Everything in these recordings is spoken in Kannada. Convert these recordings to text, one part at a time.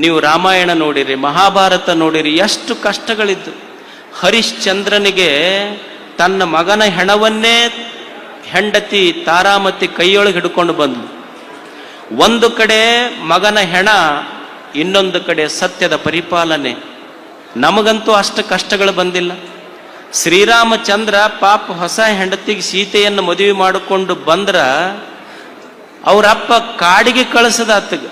ನೀವು ರಾಮಾಯಣ ನೋಡಿರಿ, ಮಹಾಭಾರತ ನೋಡಿರಿ, ಎಷ್ಟು ಕಷ್ಟಗಳಿದ್ದು. ಹರಿಶ್ಚಂದ್ರನಿಗೆ ತನ್ನ ಮಗನ ಹೆಣವನ್ನೇ ಹೆಂಡತಿ ತಾರಾಮತಿ ಕೈಯೊಳಗೆ ಹಿಡ್ಕೊಂಡು ಬಂದ್ಲು. ಒಂದು ಕಡೆ ಮಗನ ಹೆಣ, ಇನ್ನೊಂದು ಕಡೆ ಸತ್ಯದ ಪರಿಪಾಲನೆ. ನಮಗಂತೂ ಅಷ್ಟು ಕಷ್ಟಗಳು ಬಂದಿಲ್ಲ. ಶ್ರೀರಾಮಚಂದ್ರ ಪಾಪ ಹೊಸ ಹೆಂಡತಿಗೆ ಸೀತೆಯನ್ನು ಮದುವೆ ಮಾಡಿಕೊಂಡು ಬಂದ್ರ ಅವರಪ್ಪ ಕಾಡಿಗೆ ಕಳಿಸದ ಆತಗ.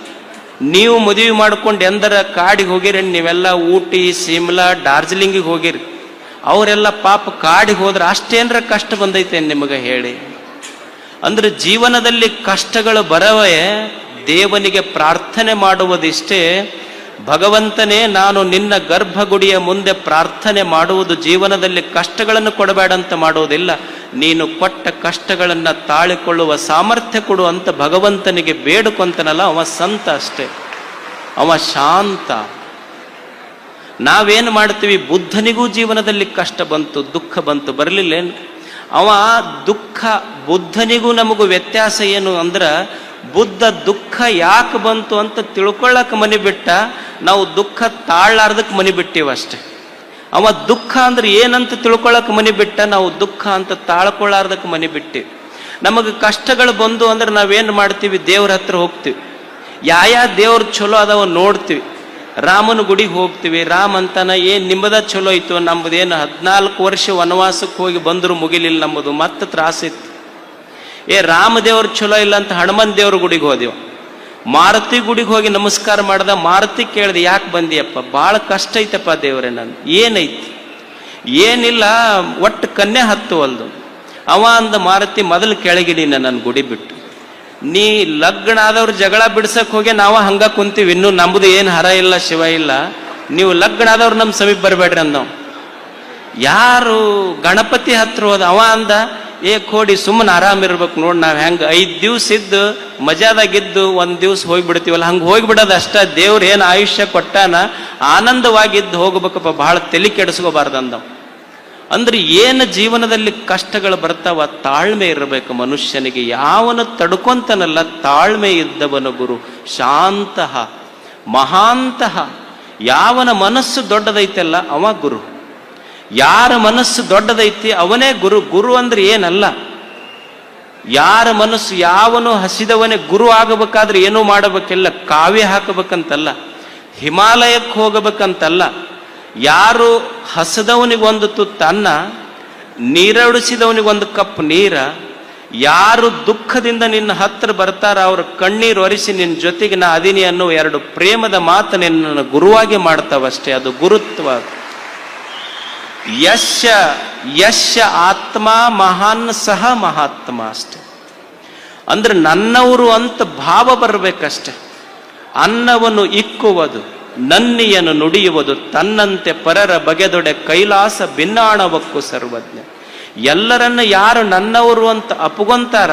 ನೀವು ಮದುವೆ ಮಾಡ್ಕೊಂಡು ಎಂದರ ಕಾಡಿಗೆ ಹೋಗಿರಿ, ನೀವೆಲ್ಲ ಊಟಿ, ಸಿಮ್ಲಾ, ಡಾರ್ಜಿಲಿಂಗಿಗೆ ಹೋಗಿರಿ. ಅವರೆಲ್ಲ ಪಾಪ ಕಾಡಿಗೆ ಹೋದ್ರೆ ಅಷ್ಟೇನ್ರ ಕಷ್ಟ ಬಂದೈತೆ ನಿಮಗೆ ಹೇಳಿ. ಅಂದ್ರೆ ಜೀವನದಲ್ಲಿ ಕಷ್ಟಗಳು ಬರವೇ ದೇವನಿಗೆ ಪ್ರಾರ್ಥನೆ ಮಾಡುವುದಿಷ್ಟೇ. ಭಗವಂತನೇ, ನಾನು ನಿನ್ನ ಗರ್ಭಗುಡಿಯ ಮುಂದೆ ಪ್ರಾರ್ಥನೆ ಮಾಡುವುದು ಜೀವನದಲ್ಲಿ ಕಷ್ಟಗಳನ್ನು ಕೊಡಬೇಡ ಅಂತ ಮಾಡುವುದಿಲ್ಲ, ನೀನು ಕೊಟ್ಟ ಕಷ್ಟಗಳನ್ನು ತಾಳಿಕೊಳ್ಳುವ ಸಾಮರ್ಥ್ಯ ಕೊಡು ಅಂತ ಭಗವಂತನಿಗೆ ಬೇಡುಕೊಂತನಲ್ಲ, ಅವ ಸಂತ ಅಷ್ಟೇ, ಅವ ಶಾಂತ. ನಾವೇನು ಮಾಡ್ತೀವಿ, ಬುದ್ಧನಿಗೂ ಜೀವನದಲ್ಲಿ ಕಷ್ಟ ಬಂತು, ದುಃಖ ಬಂತು, ಬರಲಿಲ್ಲೇನು? ಅವ ದುಃಖ, ಬುದ್ಧನಿಗೂ ನಮಗೂ ವ್ಯತ್ಯಾಸ ಏನು ಅಂದ್ರೆ, ಬುದ್ಧ ದುಃಖ ಯಾಕೆ ಬಂತು ಅಂತ ತಿಳ್ಕೊಳ್ಳಕ್ಕೆ ಮನೆ ಬಿಟ್ಟ, ನಾವು ದುಃಖ ತಾಳಾರ್ದಕ್ಕೆ ಮನೆ ಬಿಟ್ಟಿವ ಅಷ್ಟೆ. ಅವ ದುಃಖ ಅಂದ್ರೆ ಏನಂತ ತಿಳ್ಕೊಳ್ಳಕ್ಕೆ ಮನೆ ಬಿಟ್ಟ, ನಾವು ದುಃಖ ಅಂತ ತಾಳ್ಕೊಳ್ಳಾರ್ದಕ್ಕೆ ಮನೆ ಬಿಟ್ಟಿವಿ. ನಮಗೆ ಕಷ್ಟಗಳು ಬಂದು ಅಂದ್ರೆ ನಾವೇನು ಮಾಡ್ತೀವಿ, ದೇವ್ರ ಹತ್ರ ಹೋಗ್ತೀವಿ. ಯಾವ ದೇವ್ರ ಚಲೋ ಅದಾವ ನೋಡ್ತೀವಿ. ರಾಮನ ಗುಡಿಗೆ ಹೋಗ್ತೀವಿ. ರಾಮ ಅಂತಾನ, ಏನ್ ನಿಮ್ಮದ ಚಲೋ ಇತ್ತು, ನಮ್ಮದೇನು 14 ವರ್ಷ ವನವಾಸಕ್ಕೆ ಹೋಗಿ ಬಂದ್ರು ಮುಗಿಲಿಲ್ಲ, ನಮ್ಮದು ಮತ್ತೆ ತ್ರಾಸಿತ್ತು. ರಾಮದೇವ್ರ ಚಲೋ ಇಲ್ಲ ಅಂತ ಹನುಮನ್ ದೇವ್ರ ಗುಡಿಗೆ ಹೋದೆವು. ಮಾರುತಿ ಗುಡಿಗೆ ಹೋಗಿ ನಮಸ್ಕಾರ ಮಾಡ್ದ. ಮಾರುತಿ ಕೇಳ್ದೆ, ಯಾಕೆ ಬಂದಿಯಪ್ಪ? ಭಾಳ ಕಷ್ಟ ಐತಪ್ಪ ದೇವ್ರೆ, ನಾನು. ಏನೈತಿ? ಏನಿಲ್ಲ, ಒಟ್ಟು ಕನ್ಯೆ ಹತ್ತುವಲ್ದು. ಅವ ಅಂದ ಮಾರುತಿ, ಮೊದಲು ಕೆಳಗಿಡಿ ನನ್ನ ಗುಡಿ ಬಿಟ್ಟು. ನೀ ಲಗ್ನ ಆದವ್ರು ಜಗಳ ಬಿಡ್ಸಕ್ ಹೋಗಿ ನಾವು ಹಂಗ ಕುಂತೀವಿ, ಇನ್ನು ನಮ್ದು ಏನು ಹರ ಇಲ್ಲ ಶಿವ ಇಲ್ಲ, ನೀವು ಲಗ್ನ ಆದವ್ರು ನಮ್ಮ ಸಮೀಪ ಬರಬೇಡ್ರಿ ಅಂದವ್. ಯಾರು ಗಣಪತಿ ಹತ್ರ ಹೋದ. ಅವ ಅಂದ, ಕೋಡಿ ಸುಮ್ಮನೆ ಆರಾಮಿರ್ಬೇಕು ನೋಡಿ, ನಾವು ಹೆಂಗೆ 5 ದಿವ್ಸ ಇದ್ದು ಮಜಾದಾಗಿದ್ದು 1 ದಿವ್ಸ ಹೋಗ್ಬಿಡ್ತೀವಲ್ಲ, ಹಂಗೆ ಹೋಗ್ಬಿಡೋದು ಅಷ್ಟ. ದೇವ್ರು ಏನು ಆಯುಷ್ಯ ಕೊಟ್ಟಾನ, ಆನಂದವಾಗಿದ್ದು ಹೋಗ್ಬೇಕಪ್ಪ, ಬಹಳ ತಲೆ ಕೆಡಿಸ್ಕೋಬಾರ್ದು ಅಂದವ್. ಅಂದ್ರೆ ಏನು ಜೀವನದಲ್ಲಿ ಕಷ್ಟಗಳು ಬರ್ತಾವ, ತಾಳ್ಮೆ ಇರಬೇಕು ಮನುಷ್ಯನಿಗೆ. ಯಾವನು ತಡ್ಕೊಂತನಲ್ಲ, ತಾಳ್ಮೆ ಇದ್ದವನು ಗುರು. ಶಾಂತಃ ಮಹಾಂತಃ. ಯಾವನ ಮನಸ್ಸು ದೊಡ್ಡದೈತಲ್ಲ ಅವ ಗುರು. ಯಾರ ಮನಸ್ಸು ದೊಡ್ಡದೈತಿ ಅವನೇ ಗುರು. ಗುರು ಅಂದ್ರೆ ಏನಲ್ಲ, ಯಾರ ಮನಸ್ಸು, ಯಾವನು ಹಸಿದವನೇ ಗುರು ಆಗಬೇಕಾದ್ರೆ ಏನೂ ಮಾಡಬೇಕಿಲ್ಲ, ಕಾವ್ಯ ಹಾಕಬೇಕಂತಲ್ಲ, ಹಿಮಾಲಯಕ್ಕೆ ಹೋಗಬೇಕಂತಲ್ಲ. ಯಾರು ಹಸದವನಿಗೊಂದು ತುತ್ತನ್ನ, ನೀರಡಿಸಿದವನಿಗೊಂದು ಕಪ್ ನೀರ, ಯಾರು ದುಃಖದಿಂದ ನಿನ್ನ ಹತ್ರ ಬರ್ತಾರ ಅವ್ರ ಕಣ್ಣೀರು ಒರೆಸಿ ನಿನ್ನ ಜೊತೆಗೆ ನಾ ಅದೀನಿ ಅನ್ನೋ 2 ಪ್ರೇಮದ ಮಾತು ನಿನ್ನನ್ನು ಗುರುವಾಗಿ ಮಾಡ್ತಾವಷ್ಟೇ. ಅದು ಗುರುತ್ವ. ಯಶ ಆತ್ಮ ಮಹಾನ್ ಸಹ ಮಹಾತ್ಮ ಅಷ್ಟೆ. ಅಂದ್ರೆ ನನ್ನವರು ಅಂತ ಭಾವ ಬರಬೇಕಷ್ಟೆ. ಅನ್ನವನ್ನು ಇಕ್ಕುವುದು, ನನ್ನಿಯನ್ನು ನುಡಿಯುವುದು, ತನ್ನಂತೆ ಪರರ ಬಗೆದೊಡೆ ಕೈಲಾಸ ಭಿನ್ನಾಣವಕ್ಕೂ ಸರ್ವಜ್ಞ. ಎಲ್ಲರನ್ನ ಯಾರು ನನ್ನವರು ಅಂತ ಅಪ್ಪುಗೊಂತಾರ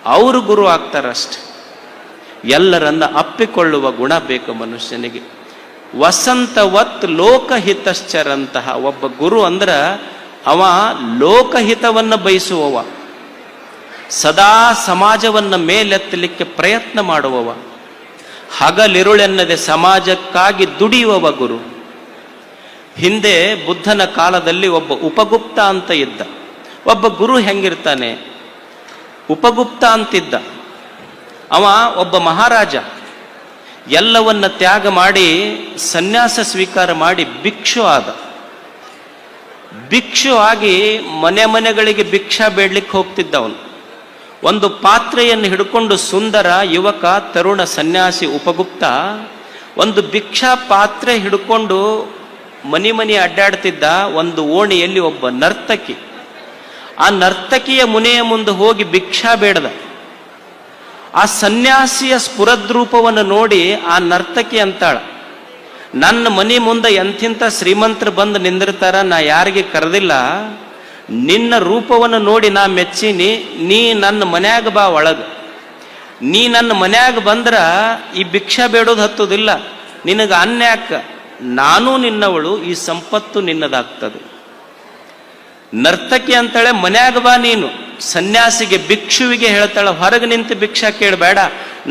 ಅವರು ಗುರು ಆಗ್ತಾರಷ್ಟೆ. ಎಲ್ಲರನ್ನ ಅಪ್ಪಿಕೊಳ್ಳುವ ಗುಣ ಬೇಕು ಮನುಷ್ಯನಿಗೆ. ವಸಂತವತ್ ಲೋಕಹಿತಶ್ಚರಂತಹ ಒಬ್ಬ ಗುರು ಅಂದ್ರ ಅವ ಲೋಕಹಿತವನ್ನ ಬಯಸುವವ, ಸದಾ ಸಮಾಜವನ್ನ ಮೇಲೆತ್ತಲಿಕ್ಕೆ ಪ್ರಯತ್ನ ಮಾಡುವವ, ಹಗಲಿರುಳೆನ್ನದೆ ಸಮಾಜಕ್ಕಾಗಿ ದುಡಿಯುವವ ಗುರು. ಹಿಂದೆ ಬುದ್ಧನ ಕಾಲದಲ್ಲಿ ಒಬ್ಬ ಉಪಗುಪ್ತ ಅಂತ ಇದ್ದ. ಒಬ್ಬ ಗುರು ಹೆಂಗಿರ್ತಾನೆ, ಉಪಗುಪ್ತ ಅಂತಿದ್ದ. ಅವ ಒಬ್ಬ ಮಹಾರಾಜ. ಎಲ್ಲವನ್ನ ತ್ಯಾಗ ಮಾಡಿ ಸನ್ಯಾಸ ಸ್ವೀಕಾರ ಮಾಡಿ ಭಿಕ್ಷು ಆದ. ಭಿಕ್ಷು ಆಗಿ ಮನೆ ಮನೆಗಳಿಗೆ ಭಿಕ್ಷಾ ಬೇಡ್ಲಿಕ್ಕೆ ಹೋಗ್ತಿದ್ದ ಅವನು. ಒಂದು ಪಾತ್ರೆಯನ್ನು ಹಿಡ್ಕೊಂಡು ಸುಂದರ ಯುವಕ ತರುಣ ಸನ್ಯಾಸಿ ಉಪಗುಪ್ತ ಒಂದು ಭಿಕ್ಷಾ ಪಾತ್ರೆ ಹಿಡ್ಕೊಂಡು ಮನಿ ಅಡ್ಡಾಡ್ತಿದ್ದ. ಒಂದು ಓಣಿಯಲ್ಲಿ ಒಬ್ಬ ನರ್ತಕಿ, ಆ ನರ್ತಕಿಯ ಮುನೆಯ ಮುಂದೆ ಹೋಗಿ ಭಿಕ್ಷಾ ಬೇಡದ. ಆ ಸನ್ಯಾಸಿಯ ಸ್ಫುರದ್ರೂಪವನ್ನು ನೋಡಿ ಆ ನರ್ತಕಿ ಅಂತಾಳ, ನನ್ನ ಮನೆ ಮುಂದೆ ಎಂಥಿಂಥ ಶ್ರೀಮಂತರು ಬಂದು ನಿಂದಿರ್ತಾರ, ನಾ ಯಾರಿಗೆ ಕರೆದಿಲ್ಲ, ನಿನ್ನ ರೂಪವನ್ನು ನೋಡಿ ನಾ ಮೆಚ್ಚೀನಿ, ನೀ ನನ್ನ ಮನ್ಯಾಗ ಬಾ ಒಳಗ. ನೀ ನನ್ನ ಮನ್ಯಾಗ ಬಂದ್ರ ಈ ಭಿಕ್ಷಾ ಬೇಡೋದು ಹತ್ತೋದಿಲ್ಲ, ನಿನಗೆ ಅನ್ಯಾಕ, ನಾನೂ ನಿನ್ನವಳು, ಈ ಸಂಪತ್ತು ನಿನ್ನದಾಗ್ತದೆ. ನರ್ತಕಿ ಅಂತಾಳೆ, ಮನ್ಯಾಗ ಬಾ ನೀನು. ಸನ್ಯಾಸಿಗೆ ಭಿಕ್ಷುವಿಗೆ ಹೇಳ್ತಾಳೆ, ಹೊರಗೆ ನಿಂತು ಭಿಕ್ಷಾ ಕೇಳಬೇಡ,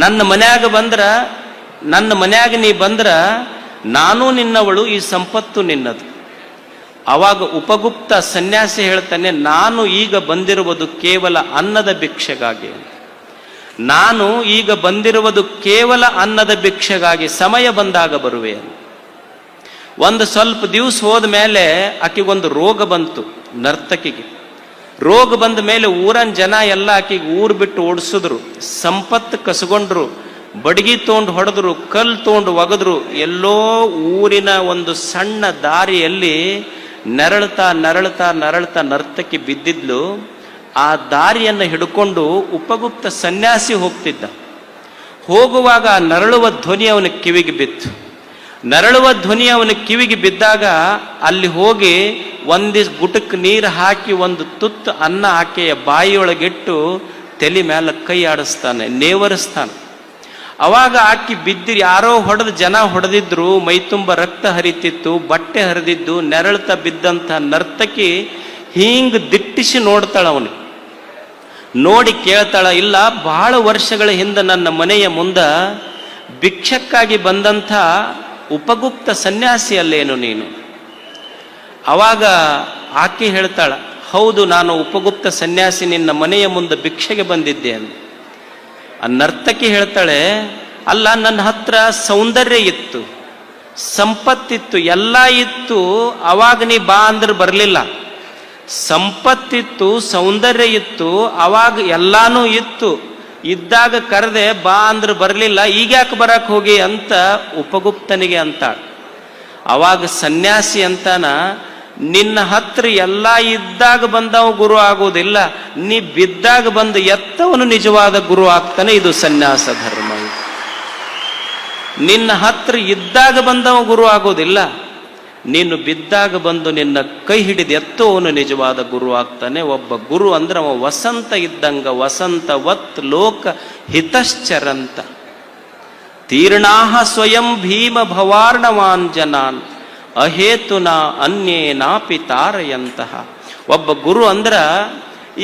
ನನ್ನ ಮನ್ಯಾಗ ಬಂದ್ರ ನನ್ನ ಮನ್ಯಾಗ ನೀ ಬಂದ್ರ ನಾನು ನಿನ್ನವಳು, ಈ ಸಂಪತ್ತು ನಿನ್ನದು. ಅವಾಗ ಉಪಗುಪ್ತ ಸನ್ಯಾಸಿ ಹೇಳ್ತಾನೆ, ನಾನು ಈಗ ಬಂದಿರುವುದು ಕೇವಲ ಅನ್ನದ ಭಿಕ್ಷೆಗಾಗಿ, ನಾನು ಈಗ ಬಂದಿರುವುದು ಕೇವಲ ಅನ್ನದ ಭಿಕ್ಷೆಗಾಗಿ, ಸಮಯ ಬಂದಾಗ ಬರುವೆ. ಒಂದು ಸ್ವಲ್ಪ ದಿವಸ ಹೋದ ಮೇಲೆ ಆಕೆಗೊಂದು ರೋಗ ಬಂತು, ನರ್ತಕಿಗೆ ರೋಗ ಬಂದ ಮೇಲೆ ಊರನ್ ಜನ ಎಲ್ಲ ಆಕೆಗೆ ಊರು ಬಿಟ್ಟು ಓಡಿಸಿದ್ರು, ಸಂಪತ್ತು ಕಸಗೊಂಡ್ರು, ಬಡಗಿ ತೊಗೊಂಡು ಹೊಡೆದ್ರು, ಕಲ್ಲು ತೊಗೊಂಡು ಒಗದ್ರು. ಎಲ್ಲೋ ಊರಿನ ಒಂದು ಸಣ್ಣ ದಾರಿಯಲ್ಲಿ ನರಳ್ತಾ ನರಳ್ತಾ ನರಳ್ತಾ ನರ್ತಕಿ ಬಿದ್ದಿದ್ಲು. ಆ ದಾರಿಯನ್ನು ಹಿಡ್ಕೊಂಡು ಉಪಗುಪ್ತ ಸನ್ಯಾಸಿ ಹೋಗ್ತಿದ್ದ. ಹೋಗುವಾಗ ನರಳುವ ಧ್ವನಿ ಅವನ ಕಿವಿಗೆ ಬಿತ್ತು. ನರಳುವ ಧ್ವನಿ ಅವನ ಕಿವಿಗೆ ಬಿದ್ದಾಗ ಅಲ್ಲಿ ಹೋಗಿ ಒಂದಿಷ್ಟು ಗುಟಕ್ಕೆ ನೀರು ಹಾಕಿ ಒಂದು ತುತ್ತು ಅನ್ನ ಆಕೆಯ ಬಾಯಿಯೊಳಗಿಟ್ಟು ತಲೆ ಮೇಲೆ ಕೈ ಆಡಿಸ್ತಾನೆ, ನೇವರಿಸ್ತಾನೆ. ಅವಾಗ ಆಕಿ ಬಿದ್ದಿರಿ, ಯಾರೋ ಹೊಡೆದು ಜನ ಹೊಡೆದಿದ್ರು, ಮೈತುಂಬ ರಕ್ತ ಹರಿತಿತ್ತು, ಬಟ್ಟೆ ಹರಿದಿದ್ದು, ನೆರಳ್ತಾ ಬಿದ್ದಂಥ ನರ್ತಕಿ ಹಿಂಗ್ ದಿಟ್ಟಿಸಿ ನೋಡ್ತಾಳ. ಅವನು ನೋಡಿ ಕೇಳ್ತಾಳ, ಇಲ್ಲ ಬಹಳ ವರ್ಷಗಳ ಹಿಂದೆ ನನ್ನ ಮನೆಯ ಮುಂದ ಭಿಕ್ಷಕ್ಕಾಗಿ ಬಂದಂಥ ಉಪಗುಪ್ತ ಸನ್ಯಾಸಿ ಅಲ್ಲೇನು ನೀನು? ಅವಾಗ ಆಕೆ ಹೇಳ್ತಾಳ, ಹೌದು, ನಾನು ಉಪಗುಪ್ತ ಸನ್ಯಾಸಿ, ನಿನ್ನ ಮನೆಯ ಮುಂದೆ ಭಿಕ್ಷೆಗೆ ಬಂದಿದ್ದೆ ಅಂತ. ಆ ನರ್ತಕಿ ಹೇಳ್ತಾಳೆ, ಅಲ್ಲ, ನನ್ನ ಹತ್ರ ಸೌಂದರ್ಯ ಇತ್ತು, ಸಂಪತ್ತಿತ್ತು, ಎಲ್ಲ ಇತ್ತು, ಅವಾಗ ನೀ ಬಾ ಅಂದ್ರೆ ಬರಲಿಲ್ಲ. ಸಂಪತ್ತಿತ್ತು, ಸೌಂದರ್ಯ ಇತ್ತು, ಅವಾಗ ಎಲ್ಲಾನು ಇತ್ತು, ಇದ್ದಾಗ ಕರೆದೆ ಬಾ ಅಂದ್ರೆ ಬರಲಿಲ್ಲ, ಈಗ್ಯಾಕೆ ಬರಕ್ ಹೋಗಿ ಅಂತ ಉಪಗುಪ್ತನಿಗೆ ಅಂತಾಳ. ಅವಾಗ ಸನ್ಯಾಸಿ ಅಂತಾನ, ನಿನ್ನ ಹತ್ರ ಎಲ್ಲ ಇದ್ದಾಗ ಬಂದವ ಗುರು ಆಗೋದಿಲ್ಲ, ನೀ ಬಿದ್ದಾಗ ಬಂದು ಎತ್ತವನು ನಿಜವಾದ ಗುರು ಆಗ್ತಾನೆ. ಇದು ಸನ್ಯಾಸ ಧರ್ಮ. ನಿನ್ನ ಹತ್ರ ಇದ್ದಾಗ ಬಂದವ ಗುರು ಆಗೋದಿಲ್ಲ, ನೀನು ಬಿದ್ದಾಗ ಬಂದು ನಿನ್ನ ಕೈ ಹಿಡಿದು ಎತ್ತೋವನು ನಿಜವಾದ ಗುರು ಆಗ್ತಾನೆ. ಒಬ್ಬ ಗುರು ಅಂದ್ರೆ ಅವ ವಸಂತ ಇದ್ದಂಗ, ವಸಂತವತ್ ಲೋಕ ಹಿತಶ್ಚರಂತ ತೀರ್ಣಾಹ ಸ್ವಯಂ ಭೀಮ ಭವಾರ್ಣವಾಂಜನಾನ್ ಅಹೇತುನ ಅನ್ಯೇನಾಪಿ ತಾರಯಂತಹ. ಒಬ್ಬ ಗುರು ಅಂದ್ರ,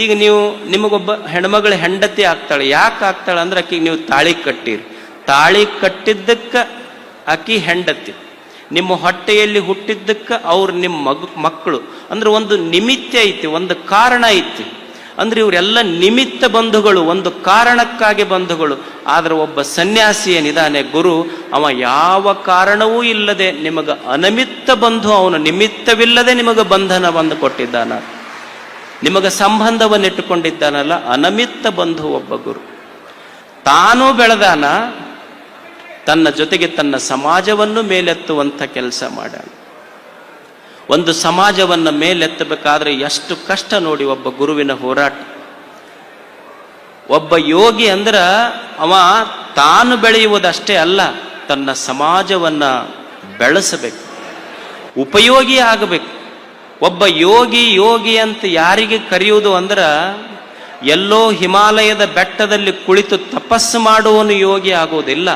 ಈಗ ನಿಮಗೊಬ್ಬ ಹೆಣ್ಮಗಳ ಹೆಂಡತಿ ಆಗ್ತಾಳೆ. ಯಾಕೆ ಆಗ್ತಾಳೆ ಅಂದ್ರೆ ಆಕಿಗೆ ನೀವು ತಾಳಿ ಕಟ್ಟಿರಿ, ತಾಳಿ ಕಟ್ಟಿದ್ದಕ್ಕ ಆಕಿ ಹೆಂಡತಿ, ನಿಮ್ಮ ಹೊಟ್ಟೆಯಲ್ಲಿ ಹುಟ್ಟಿದ್ದಕ್ಕ ಅವ್ರು ನಿಮ್ಮ ಮಕ್ಕಳು. ಅಂದ್ರೆ ಒಂದು ನಿಮಿತ್ತ ಐತಿ, ಒಂದು ಕಾರಣ ಐತಿ. ಅಂದ್ರೆ ಇವರೆಲ್ಲ ನಿಮಿತ್ತ ಬಂಧುಗಳು, ಒಂದು ಕಾರಣಕ್ಕಾಗಿ ಬಂಧುಗಳು. ಆದ್ರೆ ಒಬ್ಬ ಸನ್ಯಾಸಿ ಏನಿದಾನೆ ಗುರು, ಅವ ಯಾವ ಕಾರಣವೂ ಇಲ್ಲದೆ ನಿಮಗ ಅನಮಿತ್ತ ಬಂಧು, ಅವನು ನಿಮಿತ್ತವಿಲ್ಲದೆ ನಿಮಗ ಬಂಧನ ಬಂದು ಕೊಟ್ಟಿದ್ದಾನ, ನಿಮಗ ಸಂಬಂಧವನ್ನು ಇಟ್ಟುಕೊಂಡಿದ್ದಾನಲ್ಲ, ಅನಮಿತ್ತ ಬಂಧು ಒಬ್ಬ ಗುರು. ತಾನೂ ಬೆಳೆದಾನ, ತನ್ನ ಜೊತೆಗೆ ತನ್ನ ಸಮಾಜವನ್ನು ಮೇಲೆತ್ತುವಂಥ ಕೆಲಸ ಮಾಡ್ಯಾನ. ಒಂದು ಸಮಾಜವನ್ನು ಮೇಲೆತ್ತಬೇಕಾದ್ರೆ ಎಷ್ಟು ಕಷ್ಟ ನೋಡಿ ಒಬ್ಬ ಗುರುವಿನ ಹೋರಾಟ. ಒಬ್ಬ ಯೋಗಿ ಅಂದ್ರ ಅವ ತಾನು ಬೆಳೆಯುವುದಷ್ಟೇ ಅಲ್ಲ, ತನ್ನ ಸಮಾಜವನ್ನ ಬೆಳೆಸಬೇಕು, ಉಪಯೋಗಿ ಆಗಬೇಕು. ಒಬ್ಬ ಯೋಗಿ ಅಂತ ಯಾರಿಗೆ ಕರೆಯುವುದು ಅಂದ್ರ, ಎಲ್ಲೋ ಹಿಮಾಲಯದ ಬೆಟ್ಟದಲ್ಲಿ ಕುಳಿತು ತಪಸ್ಸು ಮಾಡುವನು ಯೋಗಿ ಆಗೋದಿಲ್ಲ.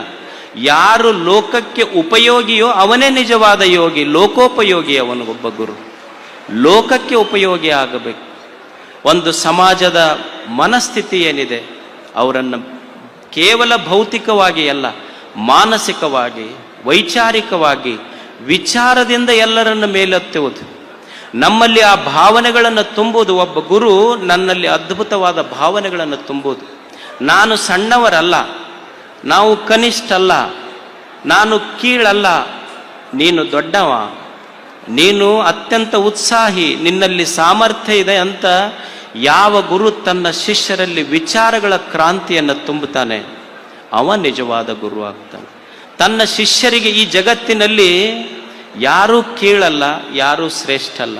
ಯಾರು ಲೋಕಕ್ಕೆ ಉಪಯೋಗಿಯೋ ಅವನೇ ನಿಜವಾದ ಯೋಗಿ, ಲೋಕೋಪಯೋಗಿ ಅವನು ಒಬ್ಬ ಗುರು. ಲೋಕಕ್ಕೆ ಉಪಯೋಗಿ ಆಗಬೇಕು. ಒಂದು ಸಮಾಜದ ಮನಸ್ಥಿತಿ ಏನಿದೆ, ಅವರನ್ನು ಕೇವಲ ಭೌತಿಕವಾಗಿ ಅಲ್ಲ, ಮಾನಸಿಕವಾಗಿ, ವೈಚಾರಿಕವಾಗಿ, ವಿಚಾರದಿಂದ ಎಲ್ಲರನ್ನು ಮೇಲೆತ್ತುವುದು, ನಮ್ಮಲ್ಲಿ ಆ ಭಾವನೆಗಳನ್ನು ತುಂಬುವುದು. ಒಬ್ಬ ಗುರು ನನ್ನಲ್ಲಿ ಅದ್ಭುತವಾದ ಭಾವನೆಗಳನ್ನು ತುಂಬುವುದು. ನಾನು ಸಣ್ಣವರಲ್ಲ, ನಾವು ಕನಿಷ್ಠ ಅಲ್ಲ, ನಾನು ಕೀಳಲ್ಲ, ನೀನು ದೊಡ್ಡವ, ನೀನು ಅತ್ಯಂತ ಉತ್ಸಾಹಿ, ನಿನ್ನಲ್ಲಿ ಸಾಮರ್ಥ್ಯ ಇದೆ ಅಂತ ಯಾವ ಗುರು ತನ್ನ ಶಿಷ್ಯರಲ್ಲಿ ವಿಚಾರಗಳ ಕ್ರಾಂತಿಯನ್ನು ತುಂಬುತ್ತಾನೆ, ಅವ ನಿಜವಾದ ಗುರು ಆಗ್ತಾನೆ. ತನ್ನ ಶಿಷ್ಯರಿಗೆ ಈ ಜಗತ್ತಿನಲ್ಲಿ ಯಾರೂ ಕೀಳಲ್ಲ, ಯಾರೂ ಶ್ರೇಷ್ಠ ಅಲ್ಲ.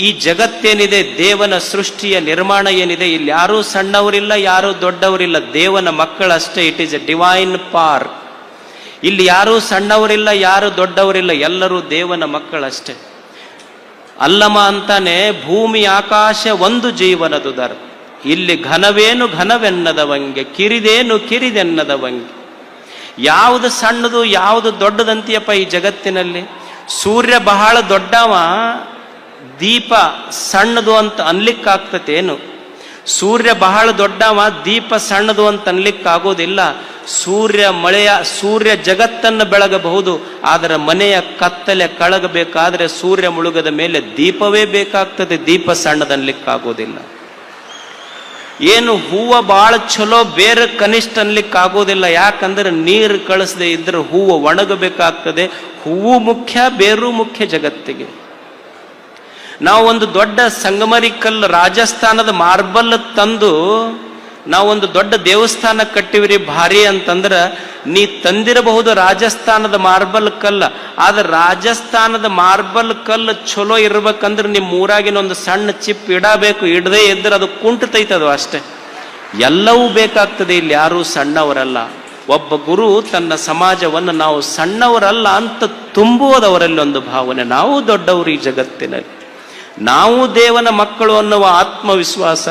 ಈ ಜಗತ್ತೇನಿದೆ, ದೇವನ ಸೃಷ್ಟಿಯ ನಿರ್ಮಾಣ ಏನಿದೆ, ಇಲ್ಲಿ ಯಾರೂ ಸಣ್ಣವರಿಲ್ಲ, ಯಾರೂ ದೊಡ್ಡವರಿಲ್ಲ, ದೇವನ ಮಕ್ಕಳಷ್ಟೇ. It is a divine park. ಇಲ್ಲಿ ಯಾರೂ ಸಣ್ಣವರಿಲ್ಲ, ಯಾರು ದೊಡ್ಡವರಿಲ್ಲ, ಎಲ್ಲರೂ ದೇವನ ಮಕ್ಕಳಷ್ಟೇ. ಅಲ್ಲಮ ಅಂತಾನೆ, ಭೂಮಿ ಆಕಾಶ ಒಂದು ಜೀವನದುದರ, ಇಲ್ಲಿ ಘನವೇನು ಘನವೆನ್ನದವಂಗೆ, ಕಿರಿದೇನು ಕಿರಿದೆನ್ನದವಂಗೆ. ಯಾವುದು ಸಣ್ಣದು ಯಾವುದು ದೊಡ್ಡದಂತೀಯಪ್ಪ ಈ ಜಗತ್ತಿನಲ್ಲಿ? ಸೂರ್ಯ ಬಹಳ ದೊಡ್ಡವ, ದೀಪ ಸಣ್ಣದು ಅಂತ ಅನ್ಲಿಕ್ಕಾಗ್ತತೇನು? ಸೂರ್ಯ ಬಹಳ ದೊಡ್ಡವ, ದೀಪ ಸಣ್ಣದು ಅಂತ ಅನ್ಲಿಕ್ಕಾಗೋದಿಲ್ಲ. ಸೂರ್ಯ ಜಗತ್ತನ್ನು ಬೆಳಗಬಹುದು, ಆದರೆ ಮನೆಯ ಕತ್ತಲೆ ಕಳಗಬೇಕಾದ್ರೆ ಸೂರ್ಯ ಮುಳುಗದ ಮೇಲೆ ದೀಪವೇ ಬೇಕಾಗ್ತದೆ, ದೀಪ ಸಣ್ಣದನ್ಲಿಕ್ಕಾಗೋದಿಲ್ಲ. ಏನು ಹೂವ ಬಹಳ ಚಲೋ, ಬೇರೆ ಕನಿಷ್ಠ ಅನ್ಲಿಕ್ಕಾಗೋದಿಲ್ಲ. ಯಾಕಂದ್ರೆ ನೀರು ಕಳಿಸದೆ ಇದ್ರೆ ಹೂವು ಒಣಗಬೇಕಾಗ್ತದೆ. ಹೂವು ಮುಖ್ಯ, ಬೇರು ಮುಖ್ಯ ಜಗತ್ತಿಗೆ. ನಾವು ಒಂದು ದೊಡ್ಡ ಸಂಗಮರಿ ಕಲ್ಲು, ರಾಜಸ್ಥಾನದ ಮಾರ್ಬಲ್ ತಂದು ನಾವೊಂದು ದೊಡ್ಡ ದೇವಸ್ಥಾನ ಕಟ್ಟಿವ್ರಿ ಭಾರಿ ಅಂತಂದ್ರ, ನೀ ತಂದಿರಬಹುದು ರಾಜಸ್ಥಾನದ ಮಾರ್ಬಲ್ ಕಲ್ಲ, ಆದ್ರೆ ರಾಜಸ್ಥಾನದ ಮಾರ್ಬಲ್ ಕಲ್ಲು ಚಲೋ ಇರ್ಬೇಕಂದ್ರೆ ನಿಮ್ಮ ಊರಾಗಿನ ಒಂದು ಸಣ್ಣ ಚಿಪ್ ಇಡಬೇಕು. ಇಡದೇ ಇದ್ರೆ ಅದು ಕುಂಟತೈತದು ಅಷ್ಟೇ. ಎಲ್ಲವೂ ಬೇಕಾಗ್ತದೆ. ಇಲ್ಲಿ ಯಾರೂ ಸಣ್ಣವರಲ್ಲ. ಒಬ್ಬ ಗುರು ತನ್ನ ಸಮಾಜವನ್ನು ನಾವು ಸಣ್ಣವರಲ್ಲ ಅಂತ ತುಂಬುವುದವರಲ್ಲಿ ಒಂದು ಭಾವನೆ. ನಾವು ದೊಡ್ಡವರು ಈ ಜಗತ್ತಿನಲ್ಲಿ, ನಾವು ದೇವನ ಮಕ್ಕಳು ಅನ್ನುವ ಆತ್ಮವಿಶ್ವಾಸ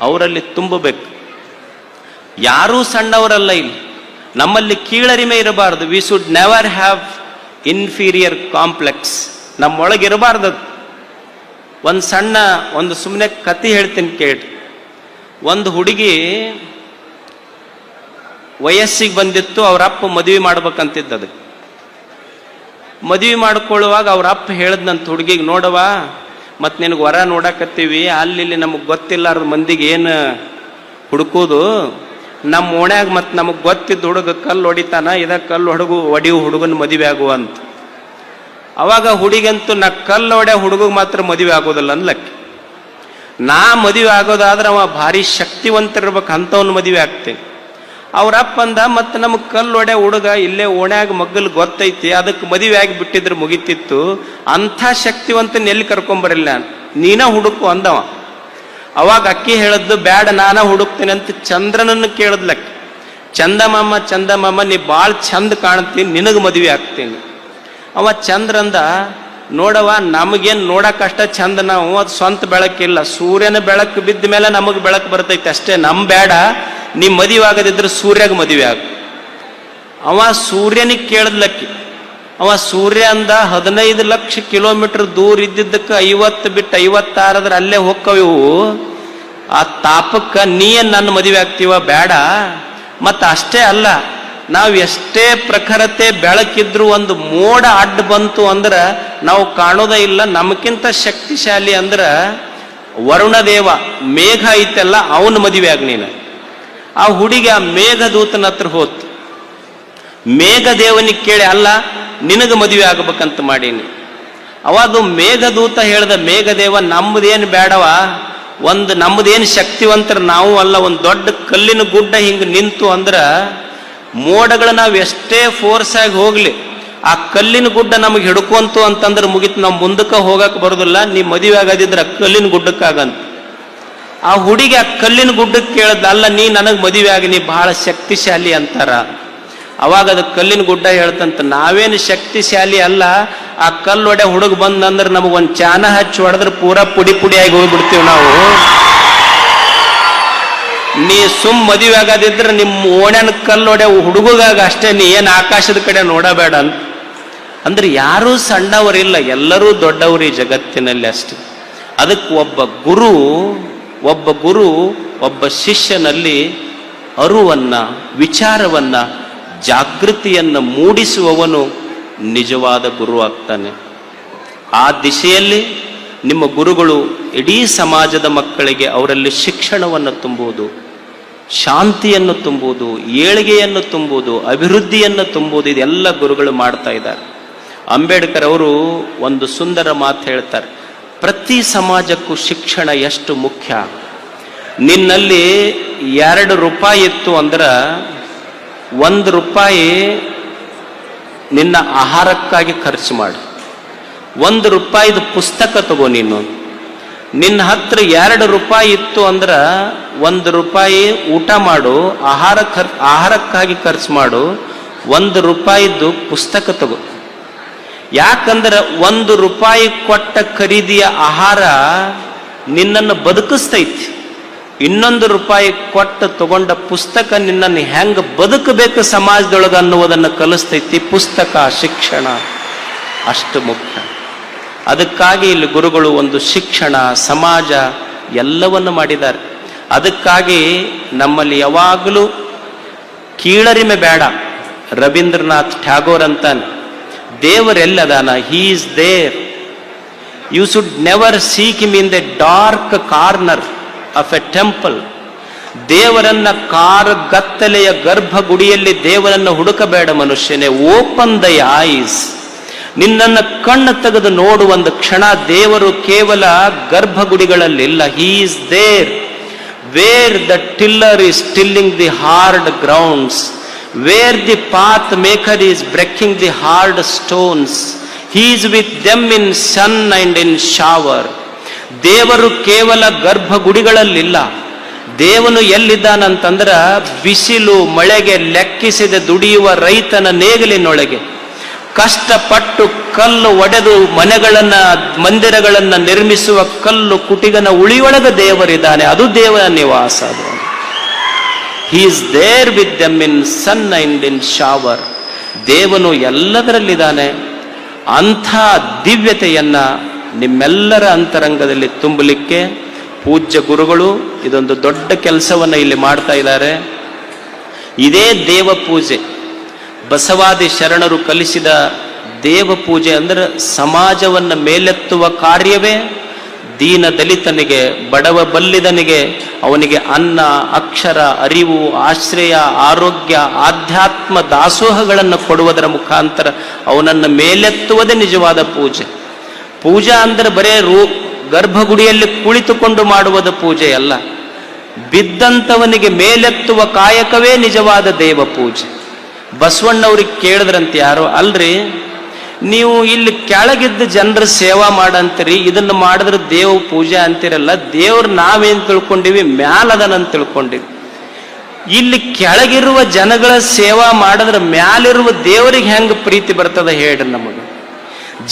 ಅವರಲ್ಲಿ ತುಂಬಬೇಕು. ಯಾರೂ ಸಣ್ಣವರಲ್ಲ. ಇಲ್ಲಿ ನಮ್ಮಲ್ಲಿ ಕೀಳರಿಮೆ ಇರಬಾರ್ದು. We should never have inferior complex. ನಮ್ಮೊಳಗಿರಬಾರ್ದು. ಒಂದು ಸುಮ್ಮನೆ ಕತೆ ಹೇಳ್ತೀನಿ ಕೇಳಿ. ಒಂದು ಹುಡುಗಿ ವಯಸ್ಸಿಗೆ ಬಂದಿತ್ತು, ಅವ್ರ ಅಪ್ಪ ಮದುವೆ ಮಾಡ್ಬೇಕಂತಿದ್ದ. ಅದಕ್ಕೆ ಮದುವೆ ಮಾಡ್ಕೊಳ್ಳುವಾಗ ಅವ್ರ ಅಪ್ಪ ಹೇಳ್ದಂತ ಹುಡುಗಿಗೆ, ನೋಡವ ಮತ್ತು ನಿನಗೆ ವರ ನೋಡಕತ್ತೀವಿ, ಅಲ್ಲಿ ನಮಗೆ ಗೊತ್ತಿಲ್ಲಾರ್ದ ಮಂದಿಗೆ ಏನು ಹುಡುಕೋದು, ನಮ್ಮ ಓಣ್ಯಾಗ ಮತ್ತು ನಮಗೆ ಗೊತ್ತಿದ್ದ ಹುಡುಗ ಕಲ್ಲು ಹೊಡಿತಾನ, ಕಲ್ಲು ಹೊಡಿಯು ಹುಡುಗನ ಮದುವೆ ಆಗುವ ಅಂತ. ಅವಾಗ ಹುಡುಗಂತೂ ನಾ ಕಲ್ಲು ಹೊಡೆ ಹುಡುಗಗೆ ಮಾತ್ರ ಮದುವೆ ಆಗೋದಿಲ್ಲ ಅನ್ಲಕ್ಕೆ. ನಾ ಮದುವೆ ಆಗೋದಾದ್ರೆ ಅವ ಭಾರಿ ಶಕ್ತಿವಂತರಿರ್ಬೇಕು, ಅಂಥವ್ನ ಮದುವೆ ಆಗ್ತೇನೆ. ಅವ್ರಪ್ಪ ಅಂದ, ಮತ್ತು ನಮಗೆ ಕಲ್ಲು ಹೊಡೆ ಹುಡುಗ ಇಲ್ಲೇ ಓಣ್ಯಾಗ ಮಗ್ಗಲ್ ಗೊತ್ತೈತಿ, ಅದಕ್ಕೆ ಮದುವೆ ಆಗಿ ಬಿಟ್ಟಿದ್ರೆ ಮುಗಿತಿತ್ತು, ಅಂಥ ಶಕ್ತಿವಂತನ ಎಲ್ಲಿ ಕರ್ಕೊಂಬರಿಲ್ಲ ನಾನು, ನೀನ ಹುಡುಕು ಅಂದವ. ಅವಾಗ ಅಕ್ಕಿ ಹೇಳದ್ದು, ಬ್ಯಾಡ ನಾನ ಹುಡುಕ್ತೇನೆ ಅಂತ ಚಂದ್ರನನ್ನು ಕೇಳದ್ಲಕ್ಕೆ. ಚಂದಮಾಮ ನೀ ಭಾಳ ಚಂದ ಕಾಣ್ತೀನಿ, ನಿನಗೆ ಮದುವೆ ಆಗ್ತೀನಿ. ಅವ ಚಂದ್ರಂದ, ನೋಡವ ನಮಗೇನು ನೋಡಕ್ಕಷ್ಟ ಚಂದ, ನಾವು ಅದು ಸ್ವಂತ ಬೆಳಕಿಲ್ಲ, ಸೂರ್ಯನ ಬೆಳಕು ಬಿದ್ದ ಮೇಲೆ ನಮಗೆ ಬೆಳಕು ಬರ್ತೈತೆ ಅಷ್ಟೇ, ನಮ್ ಬೇಡ, ನೀ ಮದುವೆ ಆಗದಿದ್ರೆ ಸೂರ್ಯಾಗ ಮದುವೆ ಆಗ. ಅವ ಸೂರ್ಯನಿಗೆ ಕೇಳದ್ಲಕ್ಕಿ. ಅವ ಸೂರ್ಯ ಅಂದ, 15 ಲಕ್ಷ ಕಿಲೋಮೀಟರ್ ದೂರ ಇದ್ದಿದ್ದಕ್ಕೆ 50 ಬಿಟ್ಟು 56 ಅಲ್ಲೇ ಹೋಕ್ಕವು, ಆ ತಾಪಕ್ಕೆ ನೀನ್ ನನ್ನ ಮದುವೆ ಆಗ್ತೀವ, ಬೇಡ. ಮತ್ತು ಅಷ್ಟೇ ಅಲ್ಲ, ನಾವು ಎಷ್ಟೇ ಪ್ರಖರತೆ ಬೆಳಕಿದ್ರು ಒಂದು ಮೋಡ ಅಡ್ಡ ಬಂತು ಅಂದ್ರೆ ನಾವು ಕಾಣೋದೇ ಇಲ್ಲ. ನಮಗಿಂತ ಶಕ್ತಿಶಾಲಿ ಅಂದ್ರೆ ವರುಣದೇವ, ಮೇಘ ಐತೆಲ್ಲ, ಅವನ ಮದುವೆ ಆಗ ನೀನು. ಆ ಹುಡುಗಿ ಆ ಮೇಘದೂತನ ಹತ್ರ ಹೋತು. ಮೇಘದೇವನಿಗೆ ಕೇಳಿ, ಅಲ್ಲ ನಿನಗೆ ಮದುವೆ ಆಗ್ಬೇಕಂತ ಮಾಡೀನಿ. ಅವಾಗ ಮೇಘದೂತ ಹೇಳ್ದ, ಮೇಘದೇವ ನಮ್ಮದೇನು ಬೇಡವ, ನಮ್ಮದೇನು ಶಕ್ತಿವಂತರ ನಾವು ಅಲ್ಲ, ಒಂದು ದೊಡ್ಡ ಕಲ್ಲಿನ ಗುಡ್ಡ ಹಿಂಗೆ ನಿಂತು ಅಂದ್ರೆ ಮೋಡಗಳು ನಾವು ಎಷ್ಟೇ ಫೋರ್ಸ್ ಆಗಿ ಹೋಗ್ಲಿ, ಆ ಕಲ್ಲಿನ ಗುಡ್ಡ ನಮಗೆ ಹಿಡ್ಕೊಂತು ಅಂತಂದ್ರೆ ಮುಗಿತು, ನಾವು ಮುಂದಕ್ಕೆ ಹೋಗಕ್ಕೆ ಬರೋದಿಲ್ಲ, ನೀ ಮದುವೆ ಆಗದಿದ್ರೆ ಕಲ್ಲಿನ ಗುಡ್ಡಕ್ಕಾಗಂತ. ಆ ಹುಡುಗಿ ಆ ಕಲ್ಲಿನ ಗುಡ್ಡಕ್ಕೆ ಕೇಳದ, ಅಲ್ಲ ನೀ ನನಗೆ ಮದುವೆ ಆಗಿ, ನೀ ಬಹಳ ಶಕ್ತಿಶಾಲಿ ಅಂತಾರ. ಅವಾಗ ಅದು ಕಲ್ಲಿನ ಗುಡ್ಡ ಹೇಳ್ತಂತ, ನಾವೇನು ಶಕ್ತಿಶಾಲಿ ಅಲ್ಲ, ಆ ಕಲ್ಲು ಹೊಡೆ ಹುಡುಗ ಬಂದಂದ್ರೆ ನಮಗೊಂದು ಚಾನ ಹಚ್ಚಿ ಹೊಡೆದ್ರೆ ಪೂರಾ ಪುಡಿ ಪುಡಿಯಾಗಿ ಹೋಗ್ಬಿಡ್ತೀವಿ ನಾವು. ನೀ ಮದುವೆ ಆಗದಿದ್ರೆ ನಿಮ್ಮ ಓಣ್ಯಾನ ಕಲ್ಲು ಹೊಡೆ ಹುಡುಗಾಗ ಅಷ್ಟೇ, ನೀ ಏನು ಆಕಾಶದ ಕಡೆ ನೋಡಬೇಡ ಅಂತ. ಅಂದ್ರೆ ಯಾರೂ ಸಣ್ಣವರಿಲ್ಲ, ಎಲ್ಲರೂ ದೊಡ್ಡವರು ಈ ಜಗತ್ತಿನಲ್ಲಿ ಅಷ್ಟೇ. ಅದಕ್ಕೆ ಒಬ್ಬ ಗುರು ಒಬ್ಬ ಶಿಷ್ಯನಲ್ಲಿ ಅರಿವನ್ನ, ವಿಚಾರವನ್ನ, ಜಾಗೃತಿಯನ್ನು ಮೂಡಿಸುವವನು ನಿಜವಾದ ಗುರು ಆಗ್ತಾನೆ. ಆ ದಿಶೆಯಲ್ಲಿ ನಿಮ್ಮ ಗುರುಗಳು ಇಡೀ ಸಮಾಜದ ಮಕ್ಕಳಿಗೆ ಅವರಲ್ಲಿ ಶಿಕ್ಷಣವನ್ನು ತುಂಬುವುದು, ಶಾಂತಿಯನ್ನು ತುಂಬುವುದು, ಏಳಿಗೆಯನ್ನು ತುಂಬುವುದು, ಅಭಿವೃದ್ಧಿಯನ್ನು ತುಂಬುವುದು, ಇದೆಲ್ಲ ಗುರುಗಳು ಮಾಡ್ತಾ ಇದ್ದಾರೆ. ಅಂಬೇಡ್ಕರ್ ಅವರು ಒಂದು ಸುಂದರ ಮಾತು ಹೇಳ್ತಾರೆ, ಪ್ರತಿ ಸಮಾಜಕ್ಕೂ ಶಿಕ್ಷಣ ಎಷ್ಟು ಮುಖ್ಯ. ನಿನ್ನಲ್ಲಿ 2 ರೂಪಾಯಿ ಇತ್ತು ಅಂದ್ರೆ 1 ರೂಪಾಯಿ ನಿನ್ನ ಆಹಾರಕ್ಕಾಗಿ ಖರ್ಚು ಮಾಡು, 1 ರೂಪಾಯಿದು ಪುಸ್ತಕ ತಗೋ. ನಿನ್ನ ಹತ್ರ 2 ರೂಪಾಯಿ ಇತ್ತು ಅಂದ್ರೆ 1 ರೂಪಾಯಿ ಊಟ ಮಾಡು, ಆಹಾರಕ್ಕಾಗಿ ಖರ್ಚು ಮಾಡು, 1 ರೂಪಾಯಿದು ಪುಸ್ತಕ ತಗೋ. ಯಾಕಂದ್ರೆ 1 ರೂಪಾಯಿ ಕೊಟ್ಟ ಖರೀದಿಯ ಆಹಾರ ನಿನ್ನನ್ನು ಬದುಕಿಸ್ತೈತಿ, 2 ರೂಪಾಯಿ ಕೊಟ್ಟು ತಗೊಂಡ ಪುಸ್ತಕ ನಿನ್ನನ್ನು ಹೆಂಗ ಬದುಕಬೇಕು ಸಮಾಜದೊಳಗೆ ಅನ್ನುವುದನ್ನು ಕಲಿಸ್ತೈತಿ. ಪುಸ್ತಕ, ಶಿಕ್ಷಣ ಅಷ್ಟು ಮುಖ್ಯ. ಅದಕ್ಕಾಗಿ ಇಲ್ಲಿ ಗುರುಗಳು ಒಂದು ಶಿಕ್ಷಣ, ಸಮಾಜ ಎಲ್ಲವನ್ನು ಮಾಡಿದ್ದಾರೆ. ಅದಕ್ಕಾಗಿ ನಮ್ಮಲ್ಲಿ ಯಾವಾಗಲೂ ಕೀಳರಿಮೆ ಬೇಡ. ರವೀಂದ್ರನಾಥ್ ಟ್ಯಾಗೋರ್ ಅಂತಾನೆ, ದೇವರೆಲ್ಲದಾನ, he is there. You should never seek him in the dark corner of a temple. ದೇವರನ್ನ ಗತ್ತಲೆಯ ಗರ್ಭಗುಡಿಯಲ್ಲಿ ದೇವರನ್ನು ಹುಡುಕಬೇಡ ಮನುಷ್ಯನೇ. Open the eyes. ನಿನ್ನನ್ನ ಕಣ್ಣು ತೆಗೆದು ನೋಡುವಂದು ಕ್ಷಣ. ದೇವರು ಕೇವಲ ಗರ್ಭಗುಡಿಗಳಲ್ಲಿಲ್ಲ. He is there where the tiller is tilling the hard grounds, where the path maker is breaking the hard stones. He is with them in sun and in shower. ದೇವರು ಕೇವಲ ಗರ್ಭಗುಡಿಗಳಲ್ಲಿಲ್ಲ. ದೇವನು ಎಲ್ಲಿದ್ದಾನಂತಂದ್ರ ಬಿಸಿಲು ಮಳೆಗೆ ಲೆಕ್ಕಿಸದೆ ದುಡಿಯುವ ರೈತನ ನೇಗಿಲಿನೊಳಗೆ, ಕಷ್ಟಪಟ್ಟು ಕಲ್ಲು ಒಡೆದು ಮನೆಗಳನ್ನ ಮಂದಿರಗಳನ್ನ ನಿರ್ಮಿಸುವ ಕಲ್ಲು ಕುಟಿಗನ ಉಳಿಯೊಳಗೆ ದೇವರಿದ್ದಾನೆ. ಅದು ದೇವರ ನಿವಾಸ. ಅದು he is there with them in sun and in shower. ದೇವನು ಎಲ್ಲದರಲ್ಲಿದ್ದಾನೆ. ಅಂಥ ದಿವ್ಯತೆಯನ್ನ ನಿಮ್ಮೆಲ್ಲರ ಅಂತರಂಗದಲ್ಲಿ ತುಂಬಲಿಕ್ಕೆ ಪೂಜ್ಯ ಗುರುಗಳು ಇದೊಂದು ದೊಡ್ಡ ಕೆಲಸವನ್ನ ಇಲ್ಲಿ ಮಾಡ್ತಾ ಇದ್ದಾರೆ. ಇದೇ ದೇವ ಪೂಜೆ. ಬಸವಾದಿ ಶರಣರು ಕಲಿಸಿದ ದೇವ ಪೂಜೆ ಅಂದ್ರೆ ಸಮಾಜವನ್ನು ಮೇಲೆತ್ತುವ ಕಾರ್ಯವೇ. ದೀನ ದಲಿತನಿಗೆ, ಬಡವ ಬಲ್ಲಿದನಿಗೆ, ಅವನಿಗೆ ಅನ್ನ, ಅಕ್ಷರ, ಅರಿವು, ಆಶ್ರಯ, ಆರೋಗ್ಯ, ಆಧ್ಯಾತ್ಮ ದಾಸೋಹಗಳನ್ನು ಕೊಡುವುದರ ಮುಖಾಂತರ ಅವನನ್ನು ಮೇಲೆತ್ತುವುದೇ ನಿಜವಾದ ಪೂಜೆ. ಪೂಜಾ ಅಂದ್ರೆ ಬರೇ ಗರ್ಭಗುಡಿಯಲ್ಲಿ ಕುಳಿತುಕೊಂಡು ಮಾಡುವುದ ಪೂಜೆ ಅಲ್ಲ. ಬಿದ್ದಂಥವನಿಗೆ ಮೇಲೆತ್ತುವ ಕಾಯಕವೇ ನಿಜವಾದ ದೇವ ಪೂಜೆ. ಬಸವಣ್ಣವ್ರಿಗೆ ಕೇಳಿದ್ರಂತೆ ಯಾರೋ, ಅಲ್ರಿ ನೀವು ಇಲ್ಲಿ ಕೆಳಗಿದ್ದ ಜನರ ಸೇವಾ ಮಾಡಂತೀರಿ, ಇದನ್ನು ಮಾಡಿದ್ರೆ ದೇವ ಪೂಜೆ ಅಂತಿರಲ್ಲ. ದೇವ್ರು ನಾವೇನ್ ತಿಳ್ಕೊಂಡಿವಿ, ಮ್ಯಾಲದನಂತ ತಿಳ್ಕೊಂಡಿವಿ. ಇಲ್ಲಿ ಕೆಳಗಿರುವ ಜನಗಳ ಸೇವಾ ಮಾಡಿದ್ರೆ ಮ್ಯಾಲಿರುವ ದೇವರಿಗೆ ಹೆಂಗ ಪ್ರೀತಿ ಬರ್ತದ ಹೇಳ್ರಿ ನಮಗೆ.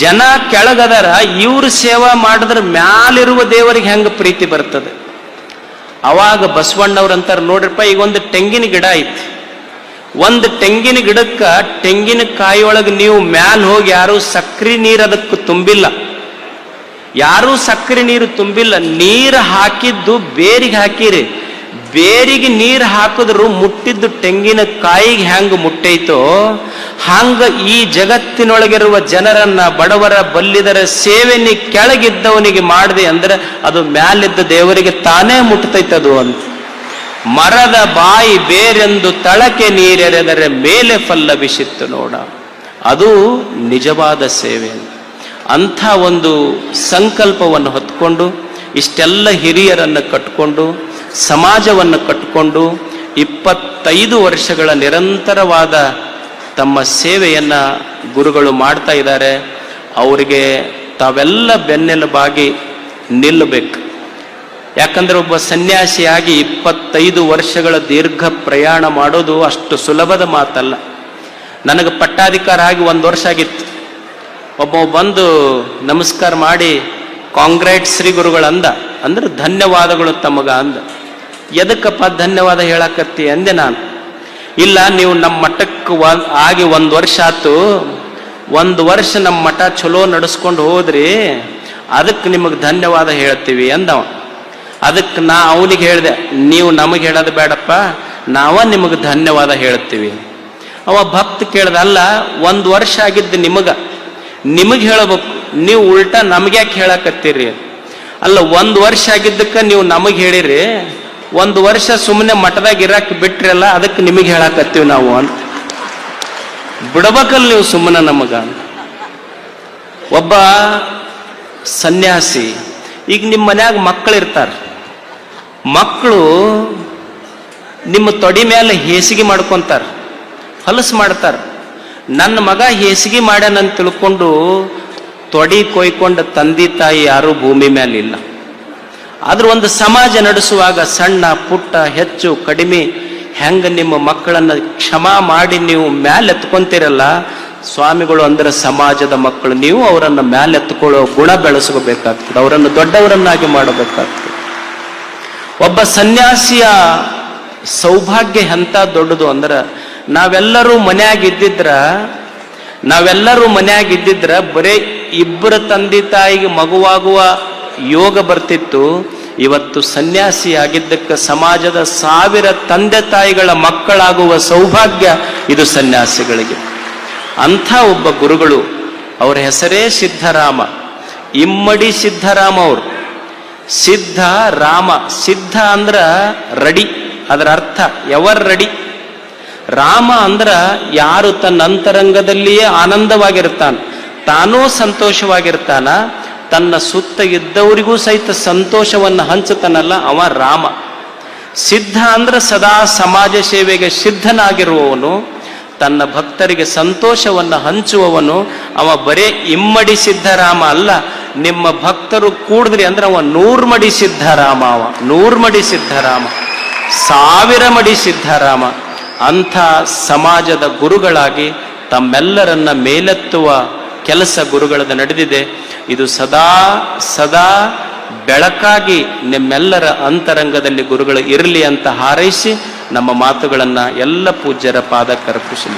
ಜನ ಕೆಳಗದರ, ಇವ್ರ ಸೇವಾ ಮಾಡಿದ್ರೆ ಮ್ಯಾಲಿರುವ ದೇವರಿಗೆ ಹೆಂಗ ಪ್ರೀತಿ ಬರ್ತದೆ. ಅವಾಗ ಬಸವಣ್ಣವ್ರಂತಾರ, ನೋಡ್ರಪ್ಪ, ಈಗ ಒಂದು ತೆಂಗಿನ ಗಿಡ ಐತಿ. ಒಂದು ತೆಂಗಿನ ಗಿಡಕ್ಕ ತೆಂಗಿನ ಕಾಯಿಯೊಳಗೆ ನೀವು ಮ್ಯಾಲ್ ಹೋಗಿ ಯಾರು ಸಕ್ರಿ ನೀರು ಅದಕ್ಕೆ ತುಂಬಿಲ್ಲ, ಯಾರೂ ಸಕ್ರಿ ನೀರು ತುಂಬಿಲ್ಲ. ನೀರು ಹಾಕಿದ್ದು ಬೇರಿಗೆ ಹಾಕಿರಿ. ಬೇರಿಗೆ ನೀರು ಹಾಕಿದ್ರು ಮುಟ್ಟಿದ್ದು ತೆಂಗಿನ ಕಾಯಿಗೆ ಹೆಂಗ ಮುಟ್ಟೈತೋ ಹಂಗ ಈ ಜಗತ್ತಿನೊಳಗಿರುವ ಜನರನ್ನ, ಬಡವರ ಬಲ್ಲಿದರ ಸೇವೆ ನೀ ಕೆಳಗಿದ್ದವನಿಗೆ ಮಾಡಿದೆ ಅಂದ್ರೆ ಅದು ಮ್ಯಾಲಿದ್ದ ದೇವರಿಗೆ ತಾನೇ ಮುಟ್ತೈತದು ಅಂತ. ಮರದ ಬಾಯಿ ಬೇರೆಂದು ತಳಕೆ ನೀರೆರೆದರೆ ಮೇಲೆ ಫಲ್ಲವಿಸಿತ್ತು ನೋಡ. ಅದು ನಿಜವಾದ ಸೇವೆ. ಅಂಥ ಒಂದು ಸಂಕಲ್ಪವನ್ನು ಹೊತ್ಕೊಂಡು ಇಷ್ಟೆಲ್ಲ ಹಿರಿಯರನ್ನು ಕಟ್ಕೊಂಡು ಸಮಾಜವನ್ನು ಕಟ್ಟಿಕೊಂಡು 25 ವರ್ಷಗಳ ನಿರಂತರವಾದ ತಮ್ಮ ಸೇವೆಯನ್ನ ಗುರುಗಳು ಮಾಡ್ತಾ ಇದ್ದಾರೆ. ಅವರಿಗೆ ತಾವೆಲ್ಲ ಬೆನ್ನೆಲುಬಾಗಿ ನಿಲ್ಲಬೇಕು. ಯಾಕಂದ್ರೆ ಒಬ್ಬ ಸನ್ಯಾಸಿಯಾಗಿ 25 ವರ್ಷಗಳ ದೀರ್ಘ ಪ್ರಯಾಣ ಮಾಡೋದು ಅಷ್ಟು ಸುಲಭದ ಮಾತಲ್ಲ. ನನಗೆ ಪಟ್ಟಾಧಿಕಾರ ಆಗಿ 1 ವರ್ಷ ಆಗಿತ್ತು. ಒಬ್ಬ ಬಂದು ನಮಸ್ಕಾರ ಮಾಡಿ ಕಾಂಗ್ರೆಟ್ ಶ್ರೀ ಗುರುಗಳಂದ, ಅಂದ್ರೆ ಧನ್ಯವಾದಗಳು ತಮಗ ಅಂದ. ಎದಕ್ಕಪ್ಪ ಧನ್ಯವಾದ ಹೇಳಕತ್ತಿ ಅಂದೆ ನಾನು. ಇಲ್ಲ, ನೀವು ನಮ್ಮ ಮಠಕ್ಕೆ ಆಗಿ 1 ವರ್ಷ ಆತು, 1 ವರ್ಷ ನಮ್ಮ ಮಠ ಚಲೋ ನಡೆಸ್ಕೊಂಡು ಹೋದ್ರಿ, ಅದಕ್ಕೆ ನಿಮಗೆ ಧನ್ಯವಾದ ಹೇಳ್ತೀವಿ ಅಂದವ. ಅದಕ್ಕೆ ನಾ ಅವನಿಗೆ ಹೇಳಿದೆ, ನೀವು ನಮಗೆ ಹೇಳೋದು ಬೇಡಪ್ಪ, ನಾವ ನಿಮಗೆ ಧನ್ಯವಾದ ಹೇಳ್ತೀವಿ. ಅವ ಭಕ್ತ ಕೇಳ್ದ, ಅಲ್ಲ 1 ವರ್ಷ ಆಗಿದ್ದು ನಿಮಗೆ ಹೇಳಬೇಕು, ನೀವು ಉಲ್ಟಾ ನಮ್ಗ್ಯಾಕೆ ಹೇಳಕತ್ತೀರಿ? ಅಲ್ಲ, 1 ವರ್ಷ ಆಗಿದ್ದಕ್ಕೆ ನೀವು ನಮಗೆ ಹೇಳಿರಿ, 1 ವರ್ಷ ಸುಮ್ಮನೆ ಮಠದಾಗ ಇರಾಕ್ ಬಿಟ್ರಲ್ಲ, ಅದಕ್ಕೆ ನಿಮಗೆ ಹೇಳಕತ್ತೀವಿ ನಾವು ಅಂತ. ಬಿಡ್ಬೇಕಲ್ಲ ನೀವು ಸುಮ್ಮನೆ ನಮಗ. ಒಬ್ಬ ಸನ್ಯಾಸಿ, ಈಗ ನಿಮ್ಮ ಮನ್ಯಾಗ ಮಕ್ಕಳಿರ್ತಾರೆ, ಮಕ್ಕಳು ನಿಮ್ಮ ತೊಡಿ ಮೇಲೆ ಹೇಸಿಗೆ ಮಾಡ್ಕೊಂತಾರೆ, ಹೊಲಸು ಮಾಡ್ತಾರೆ. ನನ್ನ ಮಗ ಹೇಸಿಗೆ ಮಾಡ್ಯಾನಂತ ತಿಳ್ಕೊಂಡು ತೊಡಿ ಕೊಯ್ಕೊಂಡ ತಂದೆ ತಾಯಿ ಯಾರು ಭೂಮಿ ಮೇಲೆ ಇಲ್ಲ. ಆದ್ರೂ ಒಂದು ಸಮಾಜ ನಡೆಸುವಾಗ ಸಣ್ಣ ಪುಟ್ಟ ಹೆಚ್ಚು ಕಡಿಮೆ ಹೆಂಗ ನಿಮ್ಮ ಮಕ್ಕಳನ್ನ ಕ್ಷಮಾ ಮಾಡಿ ನೀವು ಮ್ಯಾಲೆತ್ಕೊಂತೀರಲ್ಲ, ಸ್ವಾಮಿಗಳು ಅಂದ್ರೆ ಸಮಾಜದ ಮಕ್ಕಳು, ನೀವು ಅವರನ್ನು ಮ್ಯಾಲೆತ್ಕೊಳ್ಳೋ ಗುಣ ಬೆಳೆಸ್ಕೋಬೇಕಾಗ್ತದೆ, ಅವರನ್ನು ದೊಡ್ಡವರನ್ನಾಗಿ ಮಾಡಬೇಕಾಗ್ತದೆ. ಒಬ್ಬ ಸನ್ಯಾಸಿಯ ಸೌಭಾಗ್ಯ ಎಂತ ದೊಡ್ಡದು ಅಂದ್ರೆ, ನಾವೆಲ್ಲರೂ ಮನ್ಯಾಗಿದ್ದಿದ್ರ ಬರೇ 2 ತಂದೆ ತಾಯಿಗೆ ಮಗುವಾಗುವ ಯೋಗ ಬರ್ತಿತ್ತು. ಇವತ್ತು ಸನ್ಯಾಸಿಯಾಗಿದ್ದಕ್ಕೆ ಸಮಾಜದ 1000 ತಂದೆ ತಾಯಿಗಳ ಮಕ್ಕಳಾಗುವ ಸೌಭಾಗ್ಯ ಇದು ಸನ್ಯಾಸಿಗಳಿಗೆ. ಅಂಥ ಒಬ್ಬ ಗುರುಗಳು, ಅವರ ಹೆಸರೇ ಸಿದ್ಧರಾಮ, ಇಮ್ಮಡಿ ಸಿದ್ಧರಾಮ ಅವರು. ಸಿದ್ಧ ರಾಮ, ಸಿದ್ಧ ಅಂದ್ರ ರೆಡಿ, ಅದರ ಅರ್ಥ ಎವರ್ ರೆಡಿ. ರಾಮ ಅಂದ್ರ ಯಾರು ತನ್ನ ಅಂತರಂಗದಲ್ಲಿಯೇ ಆನಂದವಾಗಿರ್ತಾನ, ತಾನೂ ಸಂತೋಷವಾಗಿರ್ತಾನ, ತನ್ನ ಸುತ್ತ ಇದ್ದವರಿಗೂ ಸಹಿತ ಸಂತೋಷವನ್ನು ಹಂಚುತ್ತಾನಲ್ಲ, ಅವ ರಾಮ. ಸಿದ್ಧ ಅಂದ್ರೆ ಸದಾ ಸಮಾಜ ಸೇವೆಗೆ ಸಿದ್ಧನಾಗಿರುವವನು, ತನ್ನ ಭಕ್ತರಿಗೆ ಸಂತೋಷವನ್ನು ಹಂಚುವವನು. ಅವ ಬರೇ ಇಮ್ಮಡಿ ಸಿದ್ಧರಾಮ ಅಲ್ಲ, ನಿಮ್ಮ ಭಕ್ತರು ಕೂಡಿದ್ರಿ ಅಂದ್ರೆ ಅವ 100 ಮಡಿ ಸಿದ್ಧರಾಮ, ಅವ 100 ಮಡಿ ಸಿದ್ಧರಾಮ, 1000 ಮಡಿ ಸಿದ್ಧರಾಮ. ಅಂಥ ಸಮಾಜದ ಗುರುಗಳಾಗಿ ತಮ್ಮೆಲ್ಲರನ್ನ ಮೇಲೆತ್ತುವ ಕೆಲಸ ಗುರುಗಳದ ನಡೆದಿದೆ. ಇದು ಸದಾ ಸದಾ ಬೆಳಕಾಗಿ ನಿಮ್ಮೆಲ್ಲರ ಅಂತರಂಗದಲ್ಲಿ ಗುರುಗಳು ಇರಲಿ ಅಂತ ಹಾರೈಸಿ ನಮ್ಮ ಮಾತುಗಳನ್ನು ಎಲ್ಲ ಪೂಜ್ಯರ ಪಾದಕ್ಕರ್ಪಿಸಿ